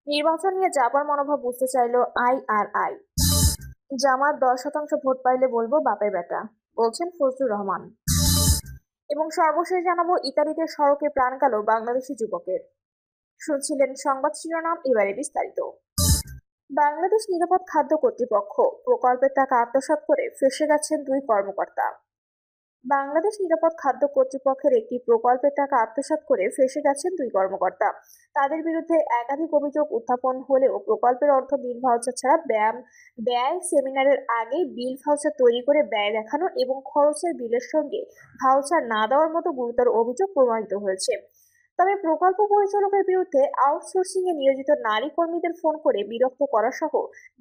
নির্বাচন নিয়ে জাপার মনোভাব বুঝতে চাইল আইআরআই। জামাত 10% ভোট পাইলে বলবো বাপের বেটা, বলছেন ফজলুর রহমান। এবং সর্বশেষ জানাবো ইতালিতে সড়কে প্রাণ গেল বাংলাদেশি যুবকের। শুনছিলেন সংবাদ শিরোনাম, এবারে বিস্তারিত। বাংলাদেশ নিরাপদ খাদ্য কর্তৃপক্ষ প্রকল্পের টাকা আত্মসাৎ করে ফেঁসে গেছেন দুই কর্মকর্তা। বাংলাদেশ নিরাপদ খাদ্য কর্তৃপক্ষের একটি প্রকল্পের টাকা আত্মসাৎ করে ফেঁসে গেছেন দুই কর্মকর্তা। তাদের বিরুদ্ধে একাধিক অভিযোগ উত্থাপন হলেও প্রকল্পের অর্থ বিল ভাউচার ছাড়া ব্যয় সেমিনারের আগে বিল ভাউচার তৈরি করে ব্যয় দেখানো এবং খরচের বিলের সঙ্গে ভাউচার না দেওয়ার মতো গুরুতর অভিযোগ প্রমাণিত হয়েছে। তবে প্রকল্প পরিচালকের বিরুদ্ধে আউটসোর্সিং এ নিয়োজিত নারী কর্মীদের ফোন করে বিরক্ত করা সহ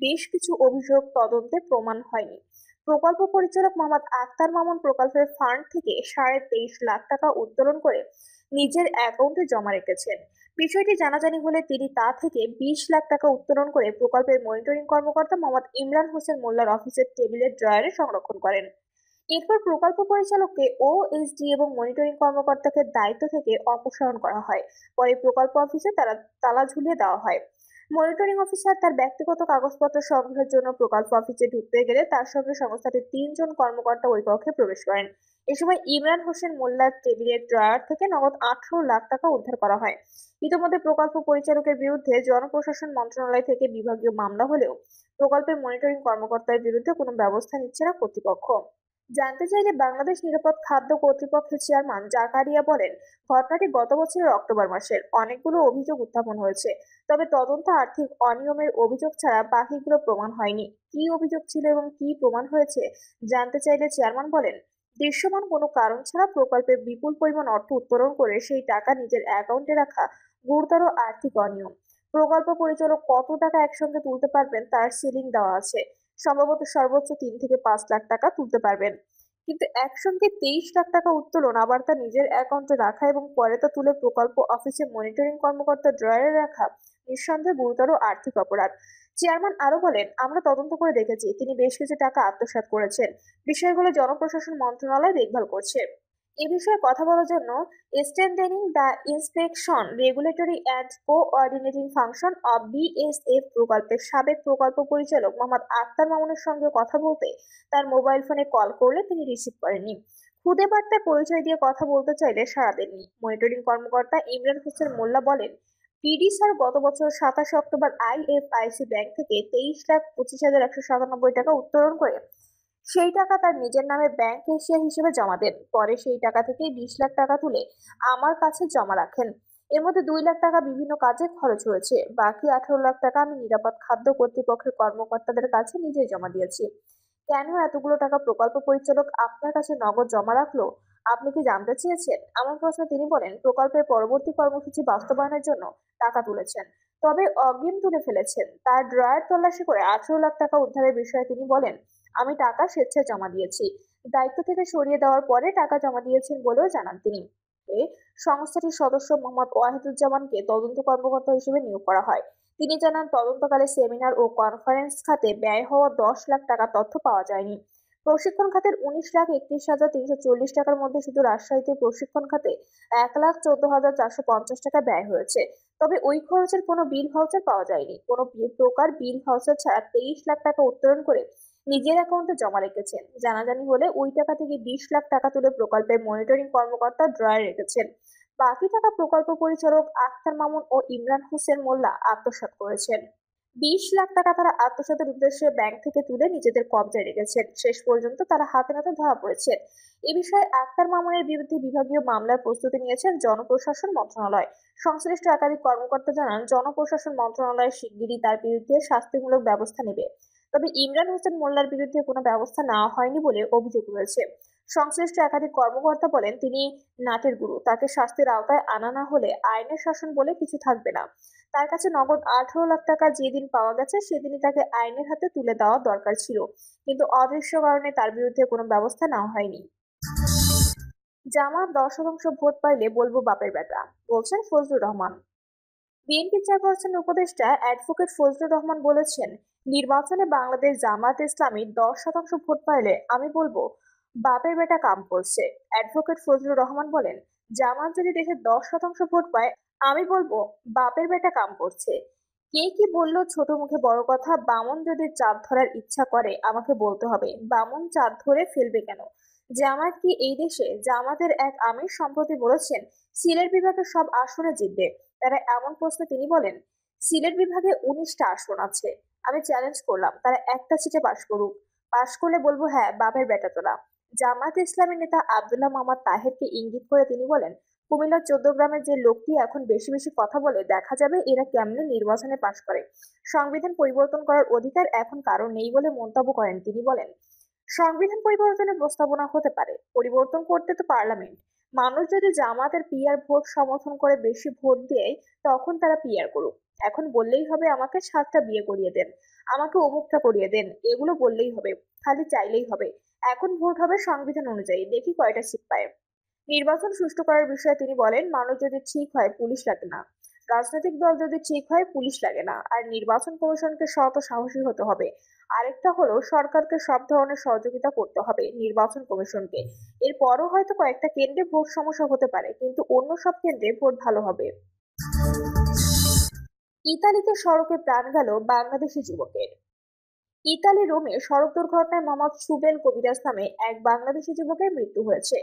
বেশ কিছু অভিযোগ তদন্তে প্রমাণ হয়নি। প্রকল্প পরিচালক মোহাম্মদ আক্তার মামুন প্রকল্পের ফান্ড থেকে 23.5 লাখ টাকা উত্তোলন করে নিজের অ্যাকাউন্টে জমা রেখেছেন। বিষয়টি জানাজানি হলে তিনি তা থেকে 20 লাখ টাকা উত্তোলন করে প্রকল্পের মনিটরিং কর্মকর্তা মোহাম্মদ ইমরান হোসেন মোল্লার অফিসের টেবিলের ড্রয়ারে সংরক্ষণ করেন। এরপর প্রকল্প পরিচালককে ওএসডি এবং মনিটরিং কর্মকর্তাকে দায়িত্ব থেকে অপসারণ করা হয়। পরে প্রকল্প অফিসে তারা তালা ঝুলিয়ে দেওয়া হয়। মনিটরিং অফিসার তার ব্যক্তিগত কাগজপত্র সংগ্রহের জন্য প্রকল্প অফিসে ঢুকতে গেলে তার সঙ্গে সংস্থাটির 3 জন কর্মকর্তা ওই কক্ষে প্রবেশ করেন। এ সময় ইমরান হোসেন মোল্লার টেবিলের ড্রয়ার থেকে নগদ 18 লাখ টাকা উদ্ধার করা হয়। ইতিমধ্যে প্রকল্প পরিচালকের বিরুদ্ধে জনপ্রশাসন মন্ত্রণালয় থেকে বিভাগীয় মামলা হলেও প্রকল্পের মনিটরিং কর্মকর্তার বিরুদ্ধে কোনো ব্যবস্থা নিচ্ছে না কর্তৃপক্ষ। জানতে চাইলে বাংলাদেশ নিরাপদ খাদ্য কর্তৃপক্ষের চেয়ারম্যান জাকারিয়া বলেন, ঘটনাটি গত বছরের অক্টোবর মাসের। অনেকগুলো অভিযোগ উত্থাপন হয়েছে, তবে তদন্ত আর্থিক অনিয়মের অভিযোগ ছাড়া বাকিগুলো প্রমাণ হয়নি। কি অভিযোগ ছিল এবং কি প্রমাণ হয়েছে জানতে চাইলে চেয়ারম্যান বলেন, দৃশ্যমান কোনো কারণ ছাড়া প্রকল্পের বিপুল পরিমাণ অর্থ উত্তোলন করে সেই টাকা নিজের অ্যাকাউন্টে রাখা গুরুতর আর্থিক অনিয়ম। প্রকল্প পরিচালক কত টাকা একসঙ্গে তুলতে পারবেন তার সিলিং দেওয়া আছে। সম্ভবত সর্বোচ্চ 3 থেকে 5 লাখ টাকা তুলতে পারবেন, কিন্তু একসঙ্গে 23 লাখ টাকা উত্তোলন, আবার তা নিজের অ্যাকাউন্টে রাখা এবং পরে তা তুলে প্রকল্প অফিসে মনিটরিং কর্মকর্তার ড্রয়ারে রাখা নিঃসন্দেহে গুরুতর আর্থিক অপরাধ। চেয়ারম্যান আরো বলেন, আমরা তদন্ত করে দেখেছি তিনি বেশ কিছু টাকা আত্মসাৎ করেছেন। বিষয়গুলো জনপ্রশাসন মন্ত্রণালয় দেখভাল করছে। এ বিষয়ে কথা বলার জন্য strengthening the inspection regulatory and coordinating function of BSF প্রকল্পের সাবেক প্রকল্প পরিচালক মোহাম্মদ আক্তার মামুনের সঙ্গে কথা বলতে তার মোবাইল ফোনে কল করলে তিনি রিসিভ করেননি। খুদে বার্তায় পরিচয় দিয়ে কথা বলতে চাইলে সাড়া দেননি। মনিটরিং কর্মকর্তা ইমরান হোসেন মোল্লা বলেন, পিডি স্যার গত বছর 27 অক্টোবর আইএফআইসি ব্যাংক থেকে 23,25,197 টাকা উত্তোলন করে সেই টাকা তার নিজের নামে ব্যাংক ক্যাশিয়ার হিসেবে জমা দেন। পরে সেই টাকা থেকে 20 লাখ টাকা তুলে আমার কাছে জমা রাখেন। এর মধ্যে 2 লাখ টাকা বিভিন্ন কাজে খরচ হয়েছে। বাকি 18 লাখ টাকা আমি নিরাপদ খাদ্য কর্তৃপক্ষের কর্মকর্তাদের কাছে নিজেই জমা দিয়েছি। কেন এতগুলো টাকা প্রকল্প পরিচালক আপনার কাছে নগদ জমা রাখলো, আপনি কি জানতে চেয়েছেন? এমন প্রশ্নে তিনি বলেন, প্রকল্পের পরবর্তী কর্মসূচি বাস্তবায়নের জন্য টাকা তুলেছেন, তবে অগ্রিম তুলে ফেলেছেন। তার ড্রয়ার তল্লাশি করে 18 লাখ টাকা উদ্ধারের বিষয়ে তিনি বলেন, আমি টাকা স্বেচ্ছায় জমা দিয়েছি। দায়িত্ব থেকে সরিয়ে দেওয়ার পরে টাকা জমা দিয়েছেন বলেও জানান তিনি। সংস্থাটির সদস্য মোহাম্মদ ওয়াহিদুজ্জামানকে তদন্ত কর্মকর্তা হিসেবে নিয়োগ করা হয়। তিনি জানান, তদন্তকালে সেমিনার ও কনফারেন্স খাতে ব্যয় হওয়া 10 লাখ টাকা তথ্য পাওয়া যায়নি। প্রশিক্ষণ খাতের 19,31,340 টাকার মধ্যে শুধু রাজশাহীতে প্রশিক্ষণ খাতে 1,14,450 টাকা ব্যয় হয়েছে। তবে ওই খরচের কোনো বিল ভাউচার পাওয়া যায়নি। কোনো প্রকার বিল ভাউচার ছাড়া 23 লাখ টাকা উত্তোলন করে নিজের অ্যাকাউন্টে জমা রেখেছেন। জানাজানি হলে ওই টাকা থেকে 20 লাখ টাকা তুলে প্রকল্পের মনিটরিং কর্মকর্তা ড্রয়ারে রেখেছেন। বাকি টাকা প্রকল্প পরিচালক আক্তার মামুন ও ইমরান হোসেন মোল্লা আত্মসাৎ করেছেন। 20 লাখ টাকা তারা আত্মসাতের উদ্দেশ্যে ব্যাংক থেকে তুলে নিজেদের কবজায় রেখেছেন। শেষ পর্যন্ত তারা হাতে নাতে ধরা পড়েছেন। এ বিষয়ে আক্তার মামুনের বিরুদ্ধে বিভাগীয় মামলার প্রস্তুতি নিয়েছেন জনপ্রশাসন মন্ত্রণালয়। সংশ্লিষ্ট একাধিক কর্মকর্তা জানান, জনপ্রশাসন মন্ত্রণালয় শিগগিরই তার বিরুদ্ধে শাস্তিমূলক ব্যবস্থা নেবে। তবে ইমরান হোসেন মোল্লার বিরুদ্ধে কোনো ব্যবস্থা নেওয়া হয়নি বলে অভিযোগ রয়েছে। সংশ্লিষ্ট একাধিক কর্মকর্তা বলেন, তিনি নাটের গুরু, তাকে শাস্তির আওতায় আনা না হলে আইনের শাসন বলে কিছু থাকবে না। তার কাছে নগদ 18 লাখ টাকা যেদিন পাওয়া গেছে সেদিনই তাকে আইনের হাতে তুলে দেওয়া দরকার ছিল, কিন্তু অদৃশ্য কারণে তার বিরুদ্ধে কোনো ব্যবস্থা নেওয়া হয়নি। জামাত 10% ভোট পাইলে বলবো বাপের বেটা, বলছেন ফজলুর রহমান। বিএনপি চেয়ারপারসন উপদেষ্টা অ্যাডভোকেট ফজলুর রহমান বলেছেন, নির্বাচনে বাংলাদেশ জামাত ইসলামী 10% ভোট পাইলে আমি বলবো বাপের বেটা কাম করছে। অ্যাডভোকেট ফজলুর রহমান বলেন, জামাত যদি দেশে 10% ভোট পায় আমি বলবো বাপের বেটা কাম করছে। কে কি বলল ছোট মুখে বড় কথা। বামন যদি চাঁদ ধরার ইচ্ছা করে আমাকে বলতে হবে, বামন চাঁদ ধরে ফেলবে কেন? জামায়াত কি এই দেশে? জামাতের এক আমির সম্প্রতি বলেছেন সিলেট বিভাগে সব আসনে জিতবে। তারা এমন প্রশ্নে তিনি বলেন, সিলেট বিভাগে 19টা আসন আছে। আমি চ্যালেঞ্জ করলাম তারা একটা সিটে পাশ করুক, পাশ করলে বলবো হ্যাঁ বাপের বেটা তোরা। জামায়াত ইসলামী নেতা আব্দুল্লাহ মোহাম্মদ তাহেরকে ইঙ্গিত করে তিনি বলেন, কুমিল্লার 14 গ্রামের যে লোকটি এখন বেশি বেশি কথা বলে দেখা যাবে এরা কেমনে নির্বাচনে পাশ করে। সংবিধান পরিবর্তন করার অধিকার এখন কারো নেই বলে মন্তব্য করেন তিনি। বলেন, সংবিধান পরিবর্তনের প্রস্তাবনা হতে পারে, পরিবর্তন করতে তো পার্লামেন্ট। মানুষ যদি জামাতের পিআর ভোট সমর্থন করে বেশি ভোট দেয় তখন তারা পিআর করুক। এখন বললেই হবে আমাকে 7টা বিয়ে করিয়ে দেন, আমাকে অমুকটা করিয়ে দেন, এগুলো বললেই হবে, খালি চাইলেই হবে। এখন ভোট হবে সংবিধান অনুযায়ী, দেখি কয়টা সিট পায়। নির্বাচন সুষ্ঠু করার বিষয়ে তিনি বলেন, মানুষ যদি ঠিক হয় পুলিশ লাগে না, রাজনৈতিক দল যদি ঠিক হয় পুলিশ লাগে না। আর নির্বাচন কমিশনকে সৎ ও সাহসী হতে হবে। আরেকটা হলো সরকারকে সব ধরনের সহযোগিতা করতে হবে নির্বাচন কমিশনকে। এরপরও হয়তো কয়েকটা কেন্দ্রে ভোট সমস্যা হতে পারে, কিন্তু অন্য সব কেন্দ্রে ভোট ভালো হবে। ইতালিতে সড়কে প্রাণ গেল বাংলাদেশি যুবকের। ইতালি রোমে সড়ক দুর্ঘটনায় মোহাম্মদ সুবেল কবিরাজ নামে এক বাংলাদেশি যুবকের মৃত্যু হয়েছে।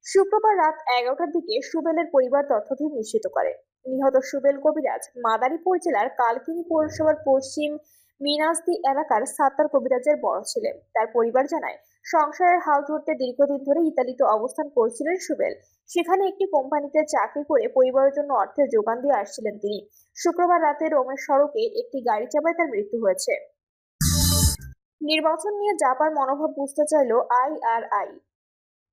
শুক্রবার রাত 11টার দিকে সুবেলের পরিবার তথ্যটি নিশ্চিত করে। নিহত সুবেল কবিরাজ মাদারীপুর জেলার কালকিনি পৌরসভার পশ্চিম মিনাজদি এলাকার সাত্তার কবিরাজের বড় ছেলে। তার পরিবার জানায়, সংসারের হাল ধরতে দীর্ঘদিন ধরে ইতালিতে অবস্থান করছিলেন সুবেল। সেখানে একটি কোম্পানিতে চাকরি করে পরিবারের জন্য অর্থের যোগান দিয়ে আসছিলেন তিনি। শুক্রবার রাতে রোমের সড়কে একটি গাড়ি চাপায় তার মৃত্যু হয়েছে। নির্বাচন নিয়ে জাপার মনোভাব বুঝতে চাইল আইআরআই।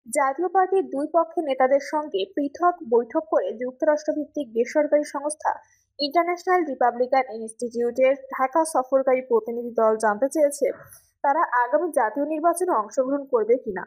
জাতীয় পার্টির দুই পক্ষের নেতাদের সঙ্গে পৃথক বৈঠক করে যুক্তরাষ্ট্রভিত্তিক বেসরকারি সংস্থা ইন্টারন্যাশনাল রিপাবলিকান ইনস্টিটিউটের ঢাকা সফরকারী প্রতিনিধি দল জানতে চেয়েছে তারা আগামী জাতীয় নির্বাচনে অংশগ্রহণ করবে কিনা।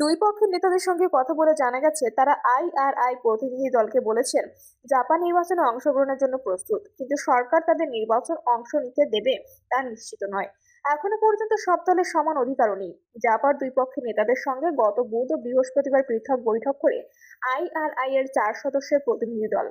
দুই পক্ষের নেতাদের সঙ্গে কথা বলে জানা গেছে তারা আইআরআই প্রতিনিধি দলকে বলেছেন জাপান নির্বাচনে অংশগ্রহণের জন্য প্রস্তুত, কিন্তু সরকার তাদের নির্বাচন অংশ নিতে দেবে তা নিশ্চিত নয়। এখনো পর্যন্ত সব দলের সমান অধিকারও নেই। জাপার দুই পক্ষের নেতাদের সঙ্গে গত বুধ ও বৃহস্পতিবার পৃথক বৈঠক করে আইআরআই এর 4 সদস্যের প্রতিনিধি দল।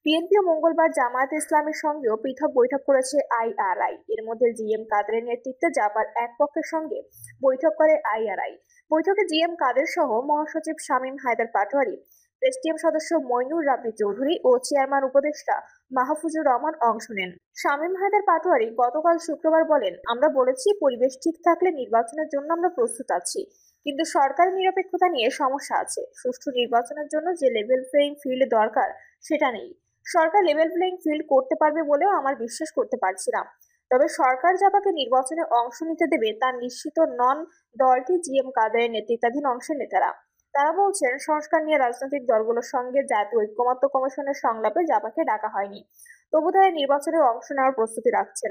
বিএনপি ও মঙ্গলবার জামায়াত ইসলামের সঙ্গেও পৃথক বৈঠক করেছে আইআরআই। এর মধ্যে জিএম কাদেরের নেতৃত্বে জাপার এক পক্ষের সঙ্গে বৈঠক করে আইআরআই। বৈঠকে জিএম কাদের সহ মহাসচিব শামীম হায়দার পাটোয়ারি, প্রেসিডিয়াম সদস্য মইনুর রাব্বি চৌধুরী ও চেয়ারম্যান উপদেষ্টা মাহফুজুর রহমান অংশ নেন। শামীম হায়দার পাটোয়ারি গতকাল শুক্রবার বলেন, আমরা বলেছি পরিবেশ ঠিক থাকলে নির্বাচনের জন্য আমরা প্রস্তুত আছি, কিন্তু সরকারি নিরপেক্ষতা নিয়ে সমস্যা আছে। সুষ্ঠু নির্বাচনের জন্য যে লেভেল প্লেইং ফিল্ড দরকার সেটা নেই। সরকার লেভেল প্লেইং ফিল্ড করতে পারবে বলেও আমার বিশ্বাস করতে পারছি না। তবে সরকার জাপাকে নির্বাচনে অংশ নিতে দেবে তা নিশ্চিত নন দলটি জিএম কাদেরের নেতৃত্বাধীন অংশের নেতারা। তারা বলছেন, সংস্কার নিয়ে রাজনৈতিক দলগুলোর সঙ্গে জাতীয় ঐক্যমত্য কমিশনের সংলাপে জাপাকে ডাকা হয়নি, তবু তারা নির্বাচনে অংশ নেওয়ার প্রস্তুতি রাখছেন।